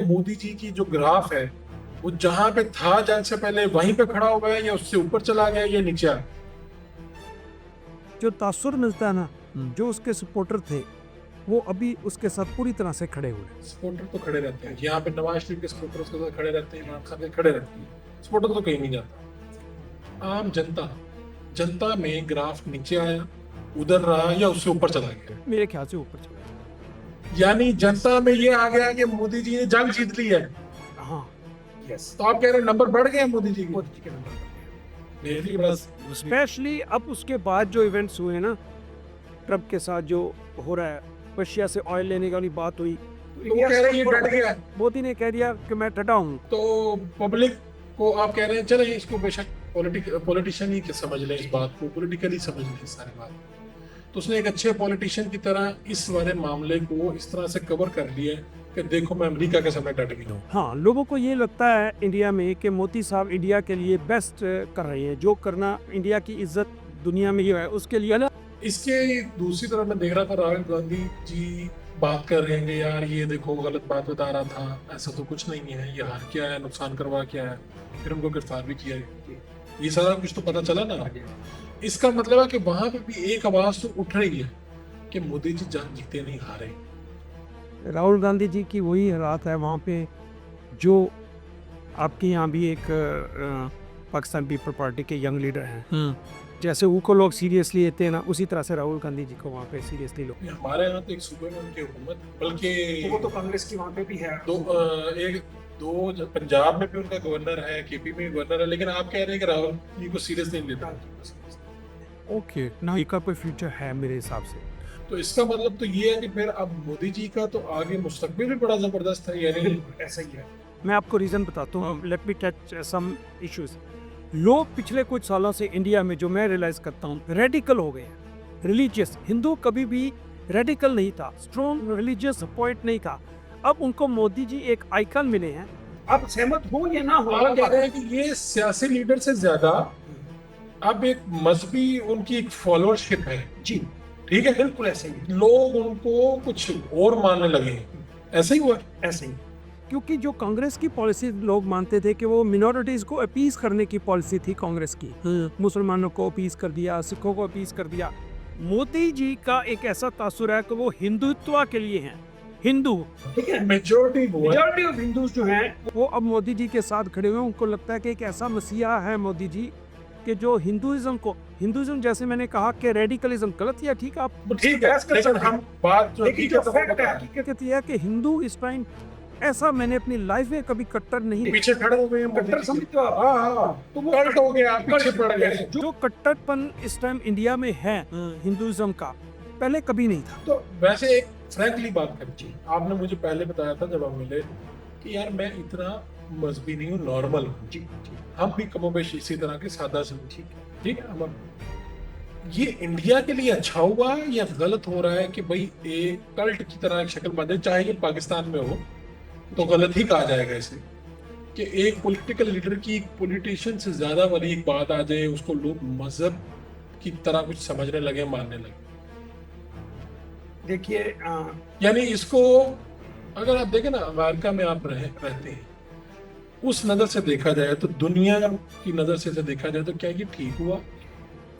मोदी जी की जो ग्राफ है वो जहां पे था जाने से पहले वहीं पे खड़ा हुआ है या उससे ऊपर चला गया या नीचे आ गया? जो तासुर मिलता है ना, जो उसके सपोर्टर थे वो अभी उसके साथ पूरी तरह से खड़े हुए हैं। सपोर्टर तो खड़े रहते हैं, यहाँ पे नवाज शरीफ के सपोर्टर उसके साथ खड़े रहते हैं, इमरान खान के खड़े रहते हैं, सपोर्टर तो कहीं नहीं जाता। आम जनता, जनता में ग्राफ नीचे आया, उधर रहा या उससे ऊपर चला गया? मेरे ख्याल से ऊपर चला गया। यानी जनता में ये आ गया कि मोदी जी ने जंग जीत ली है। हाँ, यस, तो आप कह रहे हैं नंबर बढ़ गए हैं मोदी जी के? मोदी जी के नंबर मेरी बस स्पेशली अब उसके बाद जो इवेंट्स हुए ना, ट्रम्प के साथ जो हो रहा है, रशिया से ऑयल लेने वाली बात हुई, तो वो कह रहे हैं ये डट गया है। मोदी ने कह दिया कि मैं डटा हूँ। तो पब्लिक को आप कह रहे हैं चले इसको बेशक पॉलिटिशियन ही समझ लें, इस बात को पॉलिटिकली समझ लें इस सारी बात, तो उसने एक अच्छे पॉलिटिशियन की तरह इस वाले मामले को इस तरह से कवर कर लिया कि देखो मैं अमेरिका के समय डट गया हूँ। हाँ, लोगों को ये लगता है इंडिया में कि मोदी साहब इंडिया के लिए बेस्ट कर रहे हैं, जो करना इंडिया की इज्जत दुनिया में ये है उसके लिए ना। इसके दूसरी तरफ मैं देख रहा था राहुल गांधी जी बात कर रहे हैं यार ये देखो गलत बात बता रहा था, ऐसा तो कुछ नहीं है, ये हार क्या है, नुकसान करवा क्या है, फिर उनको गिरफ्तार भी किया है, ये सारा कुछ तो पता चला ना। इसका मतलब है कि वहां पे भी एक आवाज तो उठ रही है कि मोदी जी जंग जीते नहीं हारे। राहुल गांधी जी की वही हालात है वहाँ पे, जो आपके यहाँ भी एक पाकिस्तान पीपल पार्टी के यंग लीडर हैं, जैसे उनको लोग सीरियसली लेते हैं ना, उसी तरह से राहुल गांधी जी को वहाँ पे सीरियसली लोग। हमारे यहाँ तो एक सूबे में उनकी हुकूमत, बल्कि वो तो कांग्रेस की वहाँ पे भी है। दो पंजाब में भी उनका गवर्नर है, केपी में गवर्नर है, लेकिन आप कह रहे हैं कि राहुल जी को सीरियस नहीं लेता। ओके ना, का कोई फ्यूचर है मेरे हिसाब से। तो इसका मतलब तो ये है कि फिर अब मोदी जी का तो आगे मुस्तकबिल भी बड़ा जबरदस्त है, यानी ऐसा ही है। मैं आपको रीजन बताता हूँ, let me touch some issues. लोग पिछले कुछ सालों से इंडिया में, जो मैं रियलाइज करता हूँ, रेडिकल हो गए हैं। रिलीजियस हिंदू कभी भी रेडिकल नहीं था, स्ट्रॉन्ग रिलीजियस पॉइंट नहीं था। अब उनको मोदी जी एक आइकन मिले हैं। आप सहमत हो या ना हो, आप कह रहे हैं कि ये सियासी लीडर से ज्यादा अब एक मजहबी उनकी एक फॉलोअरशिप है। जी ठीक है, बिल्कुल ऐसे ही, लोग उनको कुछ और मानने लगे हैं, ऐसा ही हुआ। ऐसे ही। क्योंकि जो कांग्रेस की पॉलिसी लोग मानते थे कि वो मिनॉरिटीज को अपीज करने की पॉलिसी थी कांग्रेस की, मुसलमानों को अपीज कर दिया, सिखों को अपीज कर दिया। मोदी जी का एक ऐसा तासुर है कि वो हिंदुत्व के लिए हैं, हिंदू, ठीक है, मेजॉरिटी ऑफ हिंदूज जो हैं वो अब मोदी जी के साथ खड़े हुए हैं। उनको लगता है कि एक ऐसा मसीहा है मोदी जी कि जो हिंदुइज्म जैसे मैंने कहा कि रेडिकलिज्म गलत या ठीक, आप ठीक है, लेकिन हम बात जो हकीकत यह है कि हिंदू इस टाइम, ऐसा मैंने अपनी लाइफ में कभी कट्टर नहीं, पीछे खड़े हो गए हैं, कट्टर समझते हो आप? हाँ, तो वो कल्ट हो गया, पीछे पड़ गए। जो कट्टरपन इस टाइम इंडिया में है हिंदुइज्म का, पहले कभी नहीं था। तो वैसे एक फ्रैंकली बात करी, आपने मुझे पहले बताया था जब हम मिले कि यार मैं इतना मजहबी नहीं हूँ, नॉर्मल हूँ। जी, हम भी कमोबेश इसी तरह के सादा से, ठीक है। हम ये इंडिया के लिए अच्छा हुआ या गलत हो रहा है कि भाई एक कल्ट की तरह एक शक्ल बन जाए, चाहे ये पाकिस्तान में हो तो गलत ही कहा जाएगा इसे, कि एक पॉलिटिकल लीडर की पॉलिटिशियन से ज्यादा वाली एक बात आ जाए, उसको लोग मजहब की तरह कुछ समझने लगे, मानने लगे। देखिए, यानी इसको अगर आप देखें ना, अमेरिका में आप रहते हैं, उस नजर से देखा जाए तो, दुनिया की नजर से देखा जाए तो क्या ये ठीक हुआ?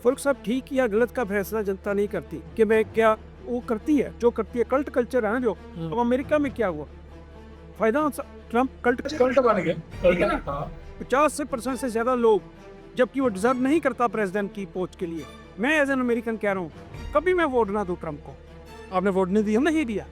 फरुख साहब, ठीक या गलत का फैसला जनता नहीं करती कि मैं क्या, वो करती है जो करती है। कल्ट कल्चर है ना जो, अब अमेरिका में क्या हुआ, फायदा ट्रम्प कल्ट बन गया, ठीक है ना। 50% से ज्यादा लोग, जबकि वो डिजर्व नहीं करता प्रेसिडेंट की पोस्ट के लिए। मैं एज एन अमेरिकन कह रहा हूँ, कभी मैं वोट ना दूं ट्रम्प को। आपने वोट नहीं दिया, नहीं दिया,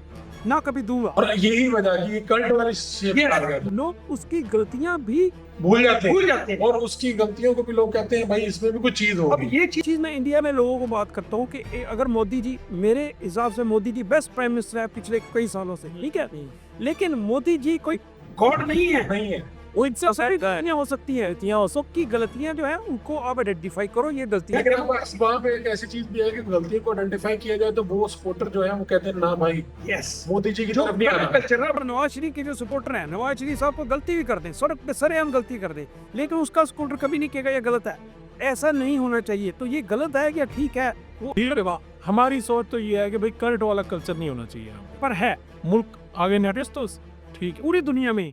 ना कभी दूंगा। और यही वजह की कल्ट वाली शेप आ गया। लोग उसकी गलतियां भी भूल जाते हैं और उसकी गलतियों को भी लोग कहते हैं भाई इसमें भी कुछ चीज होगी। अब ये चीज मैं इंडिया में लोगों को बात करता हूँ कि अगर मोदी जी, मेरे हिसाब से Modi ji best prime minister है पिछले कई सालों से, ठीक है, लेकिन मोदी जी कोई गॉड नहीं है। वो इनसे सारी गलतियां हो सकती है, सबकी गलतियां जो है उनको आप आइडेंटिफाई करो, ये गलतियां। वहाँ पे एक ऐसी चीज भी है कि गलतियों को आइडेंटिफाई किया जाए तो वो सपोर्टर जो है वो कहते हैं ना भाई, यस, मोदी जी की तरफ नहीं आना। नवाज शरीफ के जो सपोर्टर हैं, नवाज शरीफ साहब को गलती भी कर दें, सड़क पे सरेआम गलती कर दें, लेकिन उसका सपोर्टर कभी नहीं कहेगा ये गलत है। ऐसा नहीं होना चाहिए। तो ये गलत है या ठीक है, वो हमारी सोच तो ये है कि भाई कल्ट वाला कल्चर नहीं होना चाहिए, पर है मुल्क आगे नटिस तो ठीक है पूरी दुनिया में